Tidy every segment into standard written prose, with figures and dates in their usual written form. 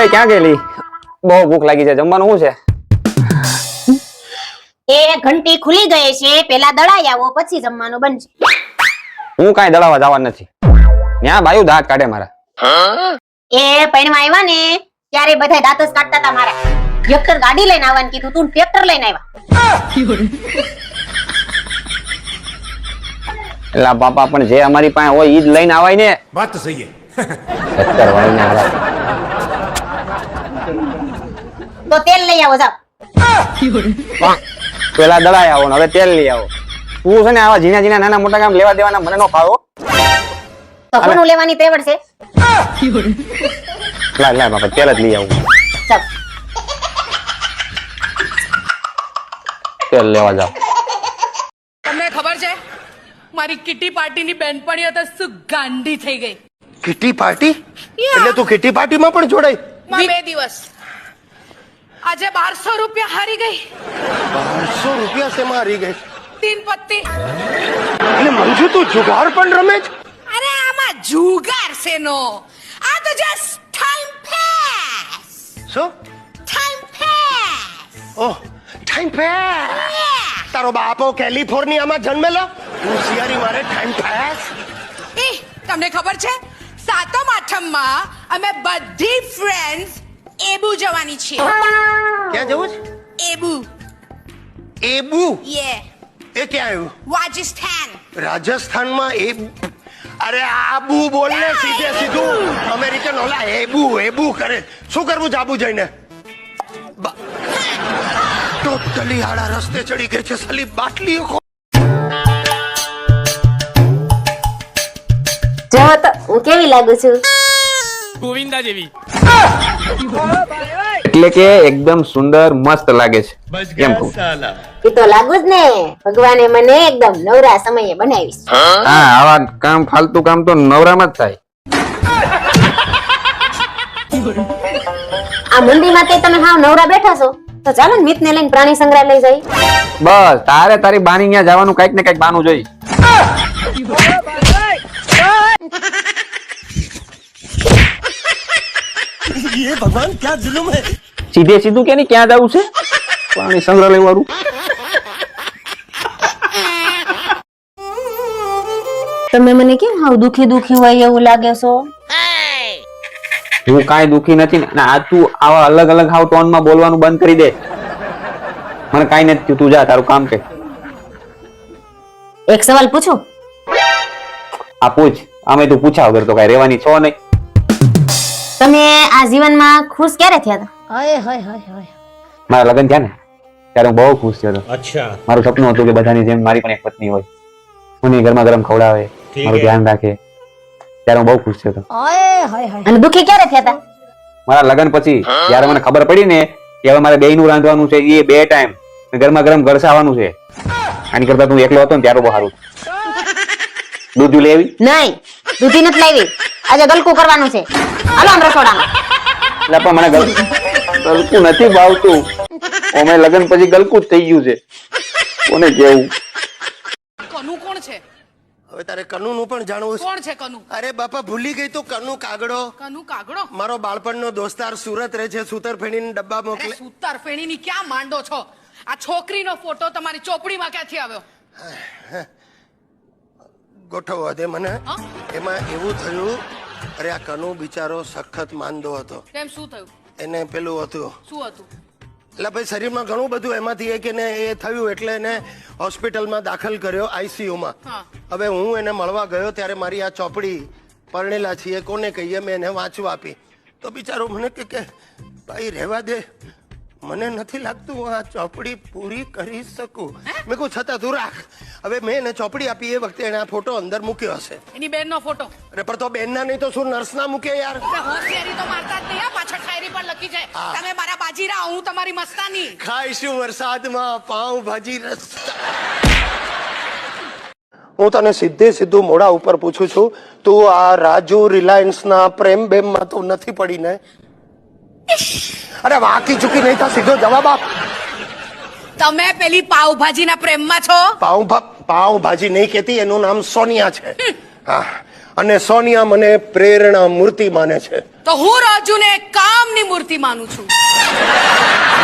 એ ક્યાં ગયેલી? બહુ ભૂખ લાગી છે, જમવાનું શું છે? એ ઘંટી ખુલી ગઈ છે, પેલા દળાઈ આવો પછી જમવાનું બનશે. હું કાંઈ દળાવા જવાનું નથી. ન્યા બાયુ દાંત કાઢે મારા. એ પૈણમાં આવ્યા ને ત્યારે બધા દાંત જ કાઢતા હતા મારા. ટ્રેક્ટર ગાડી લઈને આવવાનું કીધું તું, ટ્રેક્ટર લઈને આવ્યા. એલા બાપા, પણ જે અમારી પાસે હોય ઈ જ લઈને આવાય ને. વાત તો સહી ટ્રેક્ટર વાળીને આવાય. તો તેલ લઈ આવો જાવ. પેલા દળાઈ આવો ને હવે તેલ લઈ આવો. તું છે ને આવા ઝીણા ઝીણા નાના મોટા કામ લેવા દેવાના મને નો ફાવો. તો કોનું લેવાની તેવડ છે? લાય બાપા, તેલ જ લઈ આવું. ચાલ. તેલ લેવા જાવ. તમને ખબર છે મારી કિટી પાર્ટીની બેનપણીઓ તો શું ગાંડી થઈ ગઈ. કિટી પાર્ટી એટલે તું કિટી પાર્ટીમાં પણ જોડાઈ? 2 દિવસ આજે 1200 રૂપિયા હારી ગઈ. 1200 રૂપિયા શેમાં હારી ગઈ? 3 પત્તી. એટલે મંજુ તું જુગાર પણ રમે છે? અરે આમાં જુગાર છે નો, આ તો જસ્ટ ટાઈમ પાસ. શું ટાઈમ પાસ. ઓહ, ટાઈમ પાસ. તારો બાપો કેલિફોર્નિયામાં જન્મેલો, હોશિયારી મારે ટાઈમ પાસ. એ તમને ખબર છે 7મ 8મમાં અમે બધી ફ્રેન્ડ્સ એબુ જવાની છીએ. ક્યાં જવું છે? એબુ. એબુ? યે. એ ક્યાં આવ્યું? રાજસ્થાન. રાજસ્થાનમાં એબુ? અરે આબુ બોલ ને સીધે સીધું. અમેરિકન ઓલા એબુ એબુ કરે. શું કરવું જાબુ જઈને? ટોટલી આડા રસ્તે ચડી ગઈ છે સાલી બાટલીઓ. જો તો હું કેવી લાગુ છું? ગોવિંદા જેવી. એટલે કે એકદમ સુંદર મસ્ત લાગે છે એમ કહું. એ તો લાગુ જ ને, ભગવાને મને એકદમ નવરા સમયે બનાવીશ. હા, આવા કામ ફાલતુ કામ તો નવરામાં જ થાય. આ મંદિરમાં તે તમે હાવ નવરા બેઠા છો તો ચાલો ને મિતને લઈને પ્રાણી સંગ્રહાલય જઈ. બસ તારે તારી બાની ત્યાં જવાનું કઈક ને કઈક બાનું જોઈ. ये भगवान क्या जुल्म है. સીધે સીધું કે નહીં ક્યાં જવું છે? પ્રાણી સંગ્રહાલય વાળું. તમે મને કેમ હાવ દુખી દુખી હોય એવું લાગે છો? હું કાંઈ દુખી નથી ને આ તું આવા અલગ અલગ હાવ ટોનમાં બોલવાનું બંધ કરી દે. મને કાંઈ નથી થયું, તું જા તારું કામ કે. એક સવાલ પૂછું? આ પૂછ. આમે તું પૂછા વગર તો કાંઈ રહેવાની છો નહીં. તમે આ જીવનમાં ખુશ ક્યારે થયા હતા? હાય હાય હાય હાય. મારા લગ્ન થયા ને ત્યારે હું બહુ ખુશ થયો હતો. अच्छा. મારું સપનું હતું કે બધાની જેમ મારી પણ એક પત્ની હોય, મને ગરમા ગરમ ખવડાવે, મારું ધ્યાન રાખે. ત્યારે હું બહુ ખુશ થયો હતો. હાય હાય હાય. અને દુખી ક્યારે થયા હતા? મારા લગ્ન પછી જ્યારે મને ખબર પડી ને કે હવે મારે બેયનું રાંધવાનું છે, એ 2 ટાઈમ ગરમા ગરમ ગરસાવાનું છે. આની કરતા તું એકલો હતો ને ત્યારે બહુ સારું. દૂધ લઈ આવી? નહીં, દૂધી નથી લાવી. આજે ગલકું કરવાનું છે. હાલો આમ રસોડામાં. એટલે પણ મને ગલકું નથી ભાવતું. અમે લગ્ન પછી ગલકું જ થઈ ગયું છે. કોને કેવું? કનુ કોણ છે? હવે તારે કનુ નું પણ જાણવું છે? કોણ છે કનુ? અરે બાપા ભૂલી ગઈ તું. કનુ કાગડો, કનુ કાગડો. મારો બાળપણનો દોસ્તાર, સુરત રહે છે. સૂતર ફેણીને ડબ્બા અરે મોકલે. સૂતર ફેણીની ક્યાં માંડો છો? આ છોકરીનો ફોટો તમારી ચોપડીમાં ક્યાંથી આવ્યો? ગોઠવવા દે મને. હા? એમાં એવું થયું, અરે આ કનુ બિચારો સખત માંદો હતો. કેમ, શું થયું? એને પેલું હતું, શું હતું? એટલે ભાઈ શરીરમાં ઘણું બધું એમાંથી એક એને એ થયું એટલે એને હોસ્પિટલમાં દાખલ કર્યો, આઈસીયુમાં. હા. હવે હું એને મળવા ગયો ત્યારે મારી આ ચોપડી પરણેલા છીએ કોને કહીએ મેં એને વાંચવા આપી. તો બિચારો મને કે ભાઈ રહેવા દે, મને નથી લાગતું હું આ ચોપડી પૂરી કરી શકું. મેં કહું છતાં તું રાખ. હવે મેં એને ચોપડી આપી એ વખતે એને આ ફોટો અંદર મૂક્યો હશે. એની બેનનો ફોટો. અરે પણ તો બેનના નહીં તો શું નર્સના મૂકે યાર? એટલે હોશિયારી તો મારતા જ નહીં, આ પાછળ શાયરી પણ લખી છે. તમે મારા બાજીરા, હું તમારી મસ્તાની. ખાઈશું વરસાદમાં પાઉં ભાજી રસ્તા. હું તને સીધે સીધું મોઢા ઉપર પૂછું છું, તું આ રાજુ રિલાયન્સના પ્રેમ બેમમાં તો નથી પડી ને? અરે વાકી ચૂકી નહીં થા, સીધો જવાબ આપ. તમે પેલી પાવભાજીના પ્રેમમાં છો? પાઉં ભાજી નહીં કહેતી, એનું નામ સોનિયા છે. હા, અને સોનિયા મને પ્રેરણા મૂર્તિ માને છે. તો હું રાજુને કામની મૂર્તિ માનું છું.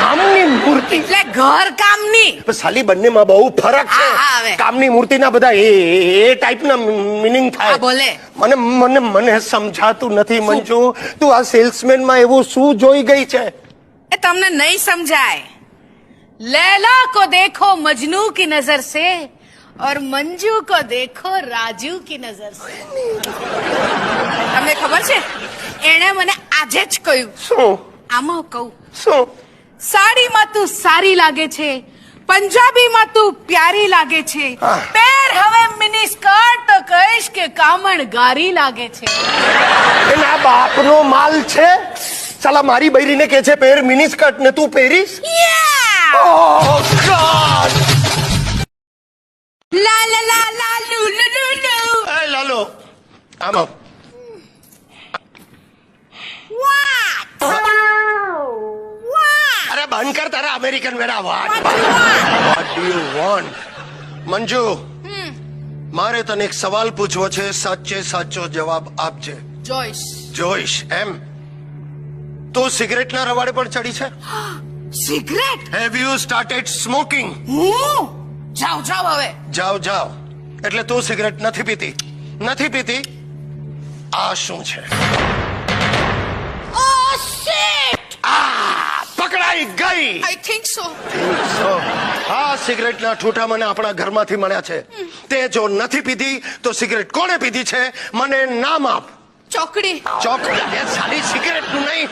કામની મૂર્તિ એટલે ઘર કામની. પણ સાલી બંનેમાં બહુ ફરક છે. હા, હા, હવે. કામની મૂર્તિના બધા એ ટાઈપના મિનિંગ થાય. હા, બોલે. મને મને મને સમજાતું નથી મંજુ. તું આ સેલ્સમેન માં એવું શું જોઈ ગઈ છે? એ તમને નહીં સમજાય. लैला को देखो मजनू की नजर से और मंजू को देखो राजू की नजर से. તમને ખબર છે એણે મને આજે જ કહ્યું. શું આમાં કહું, શું સાડીમાં તું સારી લાગે છે, પંજાબીમાં તું પ્યારી લાગે છે, હા. પેર હવે મિની સ્કર્ટ તો કહીશ કે કામણ ગારી લાગે છે. એના બાપનો માલ છે. સાલા મારી બૈરીને કે છે પહેર મિની સ્કર્ટ ને તું પહેરીશ? Oh God! લા લા લા લા લુ લુ લુ લુ. એ લાલો આમ આવ. What? What? અરે બંધ કર તારા અમેરિકન વેડા. What do you want? Manju મારે તને એક સવાલ પૂછવો છે, સાચે સાચો જવાબ આપજે. જોઈશ. જોઈશ એમ? તું સિગરેટના રવાડે પણ ચડી છે? Cigarette? Have you started smoking? હું જાવ જાવ હવે. જાવ જાવ એટલે તું સિગરેટ નથી પીતી? નથી પીતી? આ શું છે? Oh shit! આ પકડાઈ ગઈ. I think so. આ સિગરેટના ઠૂઠા મને આપણા ઘરમાંથી મળ્યા છે. તે જો નથી પીધી તો સિગરેટ કોણે પીધી છે મને નામ આપ. ચોકડી. ચોકડી? એ સાલી સિગરેટનું નહીં,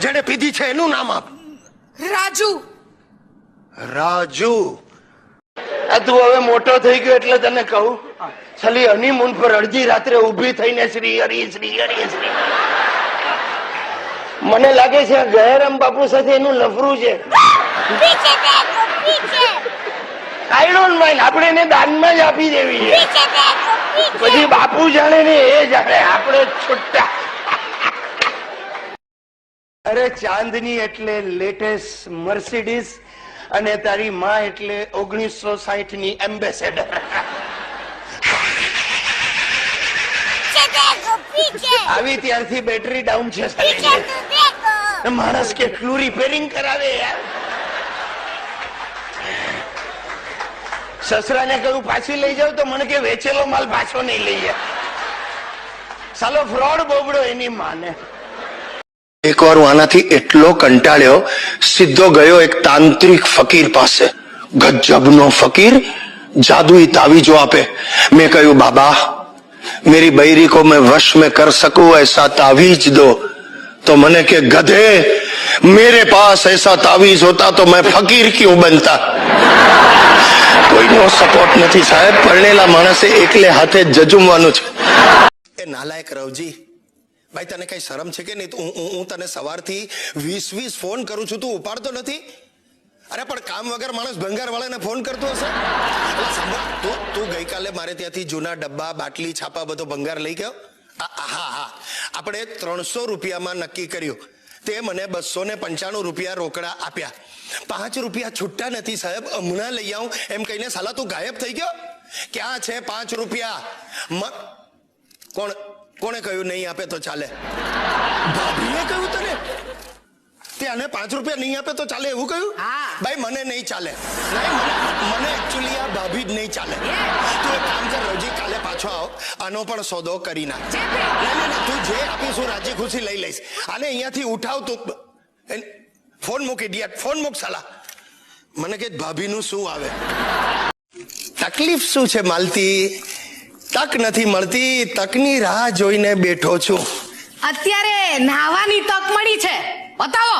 જેને પીધી છે એનું નામ આપ. રાજુ. રાજુ. આ તું હવે મોટો થઈ ગયો એટલે તને કહું, છલી હનીમૂન પર અડધી રાત્રે ઊભી થઈને શ્રી હરી શ્રી હરી શ્રી. મને લાગે છે ગહેરામ બાપુ સાથે એનું લફરું છે. આઈ ડોન્ટ માઇન્ડ, આપણે એને દાનમાં જ આપી દેવી છે. પછી બાપુ જાણે ને એ જાણે, આપણે છૂટા. અરે ચાંદની એટલે લેટેસ્ટ મર્સિડીઝ અને તારી માં એટલે 1960 ની એમ્બેસેડર. આવી ત્યારથી બેટરી ડાઉન છે. માણસ કેટલું રિપેરિંગ કરાવે યાર. સસરાને કહ્યું પાછી લઈ જાવ તો મને કે વેચેલો માલ પાછો નહીં લઈ જાય. સાલો ફ્રોડ બોબડો એની માને. એકવાર હું આનાથી એટલો કંટાળ્યો, સીધો ગયો એક તાંત્રિક ફકીર પાસે. ગજબનો ફકીર, જાદુઈ તાવીજો આપે. મેં કહ્યું બાબા मेरी बैरी को मैं वश में कर सकूं ऐसा तावीज दो. तो મને કે ગધे मेरे पास ऐसा तावीज होता तो मैं फकीर क्यों बनता. કોઈનો સપોર્ટ નથી સાહેબ. પરણેલા માણસે એકલે હાથે જજુમવાનું છે. એ નાલાયક રવજી ભાઈ, તને કઈ શરમ છે કે નહીં? હું તને સવારથી 20 ફોન કરું છું, તું ઉપાડતો નથી. અરે પણ કામ વગર માણસ ભંગાર વાળાને ફોન કરતો હશે? તું ગઈકાલે મારે ત્યાંથી જૂના ડબ્બા બાટલી છાપા બધો ભંગાર લઈ ગયો. હા, આપણે 300 રૂપિયામાં નક્કી કર્યું. તે મને 295 રૂપિયા રોકડા આપ્યા. 5 રૂપિયા છૂટા નથી સાહેબ, હમણાં લઈ આવું એમ કહીને સાલા તું ગાયબ થઈ ગયો. ક્યાં છે 5 રૂપિયા? કોણે કહ્યું નહીં આપે તો ચાલે? ભાભીએ કહ્યું તને? તેને 5 રૂપિયા નહીં આપે તો ચાલે એવું કહ્યું? ભાઈ મને નહીં ચાલે. મને એકચ્યુઅલી આ ભાભી જ નહીં ચાલે. તું એક કામ કર રવજી, કાલે પાછો આવ, આનો પણ સોદો કરી નાખ. તું જે આપીશું રાજી ખુશી લઈ લઈશ. આને અહીંયાથી ઉઠાવ તું. ફોન મૂક ઇડિયટ, ફોન મૂક સાલા. મને કે ભાભીનું શું આવે? તકલીફ શું છે માલતી? તક નથી મળતી, તકની રાહ જોઈને બેઠો છું. અત્યારે નાહવાની તક મળી છે, બતાવો.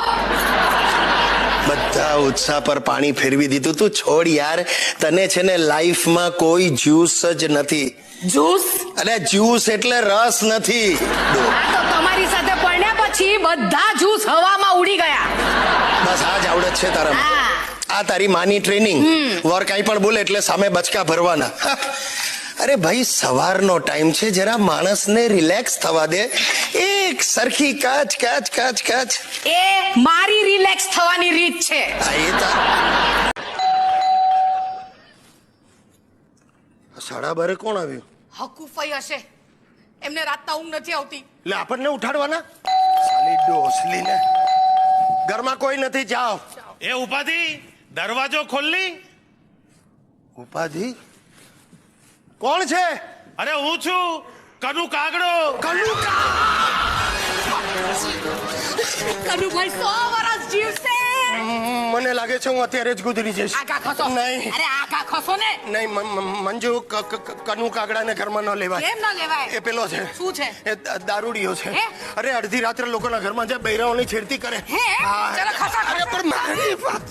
બધા ઉત્સાહ પર પાણી ફેરવી દીધું. તું છોડ યાર, તને છે ને લાઈફમાં કોઈ જ્યુસ જ નથી. જ્યુસ? અરે જ્યુસ એટલે રસ નથી. તો તમારી સાથે પડ્યા પછી બધા જ્યુસ હવામાં ઉડી ગયા. બસ આ જ આવડત છે તારામાં. આ તારી માની ટ્રેનિંગ. વર કાંઈ પણ બોલે એટલે સામે બચકા ભરવાના. અરે ભાઈ સવારનો ટાઈમ છે, જરા માણસને રિલેક્સ થવા દે. એક સરખી કાચ કાચ કાચ કાચ. એ મારી રિલેક્સ થવાની રીત છે. સાડા બારે કોણ આવ્યું? હકુફાઈ હશે, એમને રાતના ઊંઘ નથી આવતી. એટલે આપણને ઉઠાડવાના? સાલી ડોસલીને. ઘરમાં કોઈ નથી, જાઓ. એ ઉપાધિ દરવાજો ખોલની. ઉપાધિ? કોણ છે? અરે હું છું કનુ કાગડો. કનુભાઈ 100 વર્ષ જીવશે. મને લાગે છે હું અત્યારે જ ગુજરી જઈશ. આખા ખસો. નહીં. અરે આખા ખસો ને. નહીં મંજુ, કનુ કાગડાને ઘરમાં ન લેવાય. કેમ ન લેવાય? એ પેલો છે. શું છે? એ દારૂડિયો છે. હે? અરે અડધી રાત્રે લોકોના ઘરમાં જાય, બૈરાઓની છેડતી કરે. હે? હા. ચાલો ખસા. અરે પણ મારી વાત